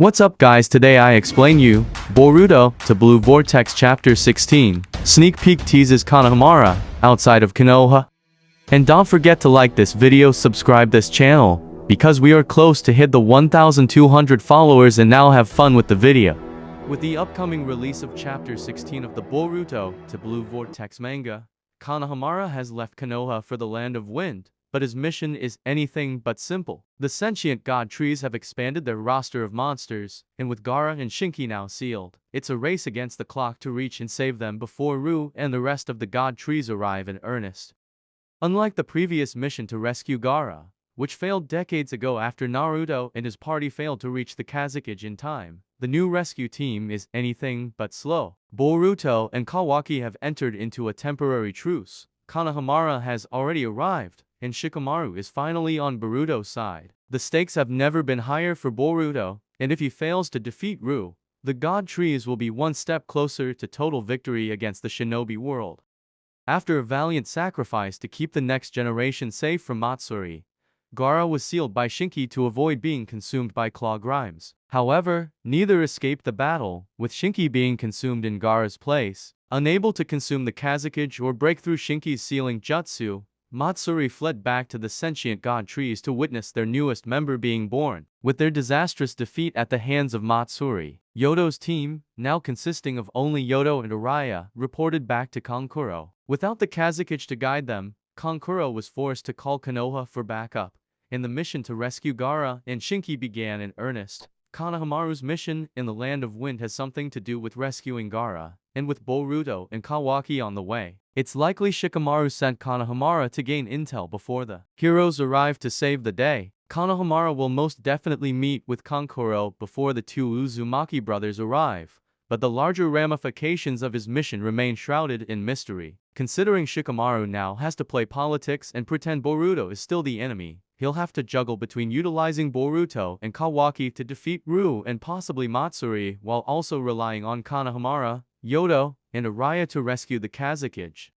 What's up guys, today I explain you Boruto to Blue Vortex Chapter 16 Sneak Peek Teases Konohamaru outside of Konoha. And don't forget to like this video, subscribe this channel, because we are close to hit the 1200 followers and now have fun with the video. With the upcoming release of Chapter 16 of the Boruto to Blue Vortex manga, Konohamaru has left Konoha for the Land of Wind. But his mission is anything but simple. The sentient god trees have expanded their roster of monsters, and with Gaara and Shinki now sealed, it's a race against the clock to reach and save them before Ru and the rest of the god trees arrive in earnest. Unlike the previous mission to rescue Gaara, which failed decades ago after Naruto and his party failed to reach the Kazekage in time, the new rescue team is anything but slow. Boruto and Kawaki have entered into a temporary truce. Konohamaru has already arrived, and Shikamaru is finally on Boruto's side. The stakes have never been higher for Boruto, and if he fails to defeat Ru, the god trees will be one step closer to total victory against the shinobi world. After a valiant sacrifice to keep the next generation safe from Matsuri, Gaara was sealed by Shinki to avoid being consumed by Claw Grimes. However, neither escaped the battle, with Shinki being consumed in Gaara's place. Unable to consume the Kazekage or break through Shinki's sealing jutsu, Matsuri fled back to the sentient god trees to witness their newest member being born. With their disastrous defeat at the hands of Matsuri, Yodo's team, now consisting of only Yodo and Araya, reported back to Kankuro. Without the Kazekage to guide them, Kankuro was forced to call Konoha for backup, and the mission to rescue Gaara and Shinki began in earnest. Konohamaru's mission in the Land of Wind has something to do with rescuing Gaara, and with Boruto and Kawaki on the way, it's likely Shikamaru sent Konohamaru to gain intel before the heroes arrive to save the day. Konohamaru will most definitely meet with Kankuro before the two Uzumaki brothers arrive, but the larger ramifications of his mission remain shrouded in mystery. Considering Shikamaru now has to play politics and pretend Boruto is still the enemy, he'll have to juggle between utilizing Boruto and Kawaki to defeat Ru and possibly Matsuri, while also relying on Konohamaru, Yodo, and Araya to rescue the Kazekage.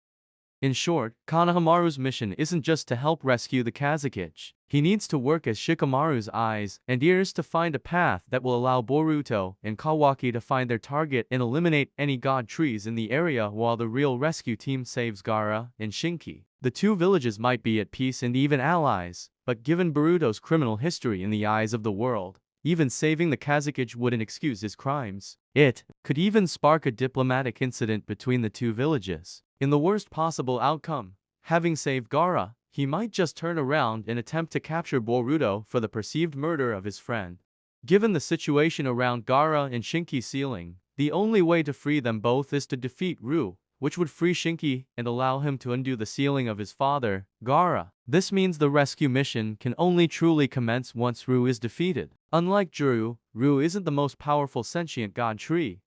In short, Konohamaru's mission isn't just to help rescue the Kazekage. He needs to work as Shikamaru's eyes and ears to find a path that will allow Boruto and Kawaki to find their target and eliminate any god trees in the area while the real rescue team saves Gaara and Shinki. The two villages might be at peace and even allies, but given Boruto's criminal history in the eyes of the world, even saving the Kazekage wouldn't excuse his crimes. It could even spark a diplomatic incident between the two villages. In the worst possible outcome, having saved Gaara, he might just turn around and attempt to capture Boruto for the perceived murder of his friend. Given the situation around Gaara and Shinki sealing, the only way to free them both is to defeat Ru, which would free Shinki and allow him to undo the sealing of his father, Gaara. This means the rescue mission can only truly commence once Ru is defeated. Unlike Juru, Ru isn't the most powerful sentient god tree,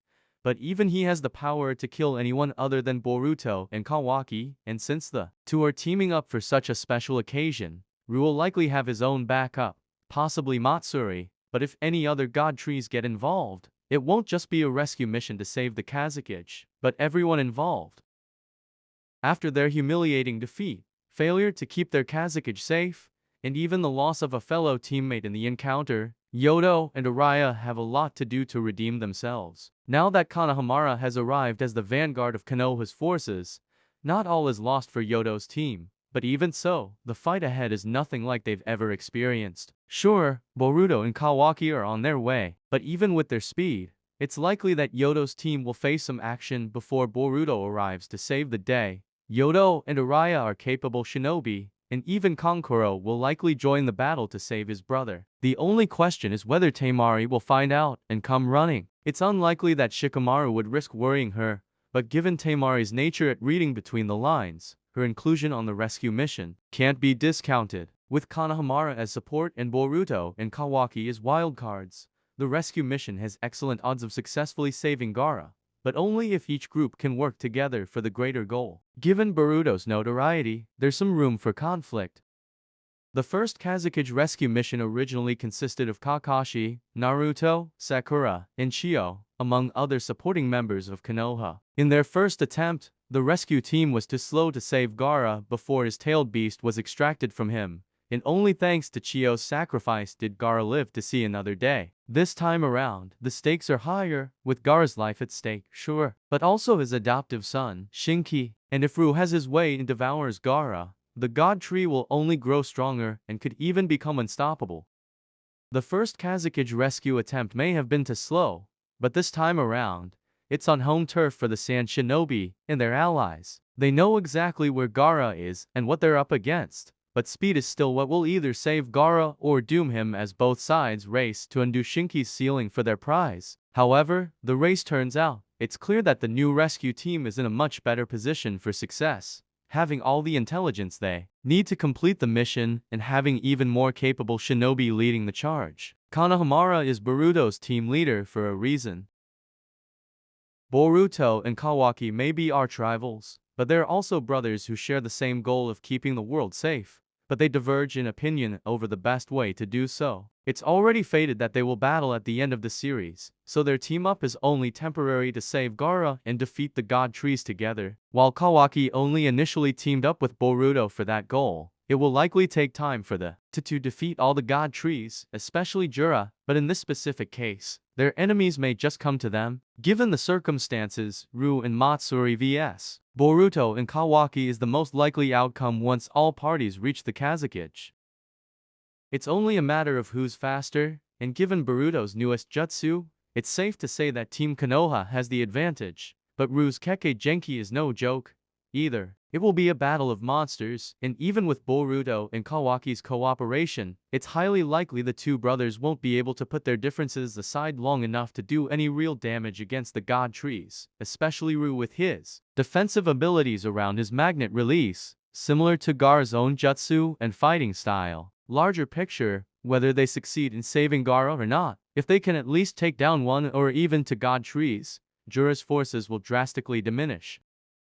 but even he has the power to kill anyone other than Boruto and Kawaki, and since the two are teaming up for such a special occasion, Ru will likely have his own backup, possibly Matsuri, but if any other god trees get involved, it won't just be a rescue mission to save the Kazekage, but everyone involved. After their humiliating defeat, failure to keep their Kazekage safe, and even the loss of a fellow teammate in the encounter, Yodo and Araya have a lot to do to redeem themselves. Now that Konohamaru has arrived as the vanguard of Konoha's forces, not all is lost for Yodo's team, but even so, the fight ahead is nothing like they've ever experienced. Sure, Boruto and Kawaki are on their way, but even with their speed, it's likely that Yodo's team will face some action before Boruto arrives to save the day. Yodo and Araya are capable shinobi, and even Kankuro will likely join the battle to save his brother. The only question is whether Temari will find out and come running. It's unlikely that Shikamaru would risk worrying her, but given Temari's nature at reading between the lines, her inclusion on the rescue mission can't be discounted. With Konohamaru as support and Boruto and Kawaki as wildcards, the rescue mission has excellent odds of successfully saving Gaara, but only if each group can work together for the greater goal. Given Boruto's notoriety, there's some room for conflict. The first Kazekage rescue mission originally consisted of Kakashi, Naruto, Sakura, and Chio, among other supporting members of Konoha. In their first attempt, the rescue team was too slow to save Gaara before his tailed beast was extracted from him, and only thanks to Chio's sacrifice did Gaara live to see another day. This time around, the stakes are higher, with Gaara's life at stake, sure, but also his adoptive son, Shinki. And if Ru has his way and devours Gaara, the God Tree will only grow stronger and could even become unstoppable. The first Kazekage rescue attempt may have been too slow, but this time around, it's on home turf for the Sand Shinobi and their allies. They know exactly where Gaara is and what they're up against, but speed is still what will either save Gaara or doom him as both sides race to undo Shinki's ceiling for their prize. However, the race turns out, it's clear that the new rescue team is in a much better position for success, having all the intelligence they need to complete the mission and having even more capable shinobi leading the charge. Konohamaru is Boruto's team leader for a reason. Boruto and Kawaki may be arch rivals, but they're also brothers who share the same goal of keeping the world safe, but they diverge in opinion over the best way to do so. It's already fated that they will battle at the end of the series, so their team-up is only temporary to save Gaara and defeat the God Trees together. While Kawaki only initially teamed up with Boruto for that goal, it will likely take time for the to defeat all the God Trees, especially Jura, but in this specific case, their enemies may just come to them. Given the circumstances, Ru and Matsuri vs. Boruto and Kawaki is the most likely outcome once all parties reach the Kazekage. It's only a matter of who's faster, and given Boruto's newest jutsu, it's safe to say that Team Konoha has the advantage, but Ru's Kekkei Genki is no joke, either. It will be a battle of monsters, and even with Boruto and Kawaki's cooperation, it's highly likely the two brothers won't be able to put their differences aside long enough to do any real damage against the God Trees, especially Ru with his defensive abilities around his magnet release, similar to Gaara's own jutsu and fighting style. Larger picture, whether they succeed in saving Gaara or not, if they can at least take down one or even two God Trees, Jura's forces will drastically diminish.